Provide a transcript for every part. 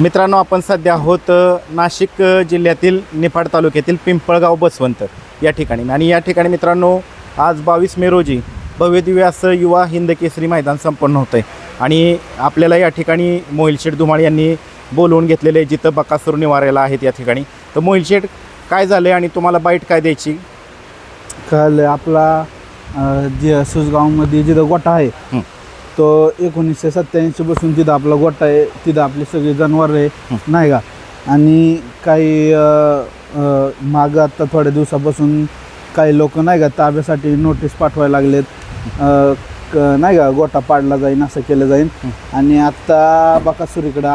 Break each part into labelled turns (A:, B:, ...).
A: मित्रांनो, आपण सध्या आहोत नाशिक जिल्ह्यातील निफाड तालुक्यातील पिंपळगाव बसवंत या ठिकाणी. आणि या ठिकाणी मित्रांनो, आज 22 मे रोजी भव्यदिव्य असं युवा हिंद केसरी मैदान संपन्न होतं आहे. आणि आपल्याला या ठिकाणी मोहिल शेठ धुमाळ यांनी बोलवून घेतलेले आहे, जिथं बकासूर निवारायला आहेत या ठिकाणी. तर मोहिल शेठ, काय झालं आहे आणि तुम्हाला बाईट काय द्यायची?
B: कळलं आपला जे सुसगावमध्ये जिथं गोठा आहे तो 1987 पासून तिथं आपला गोठा आहे. तिथं आपली सगळी जनावरं आहे नाही का. आणि काही मागं आत्ता थोड्या दिवसापासून काही लोक नाही का ताब्यासाठी नोटीस पाठवायला लागलेत, नाही का गोठा पाडला जाईन असं केलं जाईन. आणि आत्ता बकासूर इकडं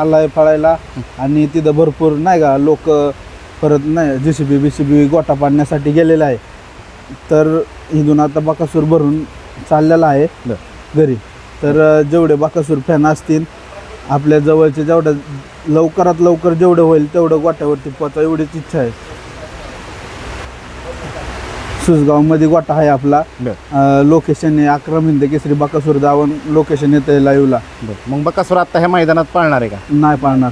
B: आलाय फळायला आणि तिथं भरपूर नाही का लोक परत नाही JCB गोठा पाडण्यासाठी गेलेला आहे. तर इथून आता बकासूर भरून चाललेला आहे घरी. तर जेवढे बकासूर फॅन असतील आपल्या जवळचे, जेवढं लवकरात लवकर जेवढं होईल तेवढं गोठ्यावरती पोचा एवढीच इच्छा आहे. सुसगावमध्ये गोठा आहे आपला. लोकेशन आहे 11 हिंद केसरी बकासूर दावण लोकेशन येतं आहे लाईव्हला.
A: मग बकासूर आत्ता ह्या मैदानात पाळणार आहे का?
B: नाही पाळणार.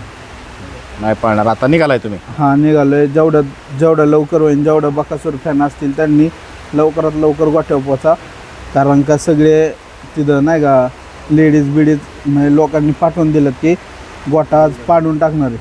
A: नाही पाळणार. आता निघालाय तुम्ही?
B: हां, निघालो आहे. जेवढं लवकर होईल, जेवढं बकासूर फॅन असतील त्यांनी लवकरात लवकर गोठ्यावर पोचा. कारण का सगळे तिथं नाही का लेडीज बिडीज म्हणजे लोकांनी पाठवून दिलं की गोठा आज पाडून टाकणार आहे.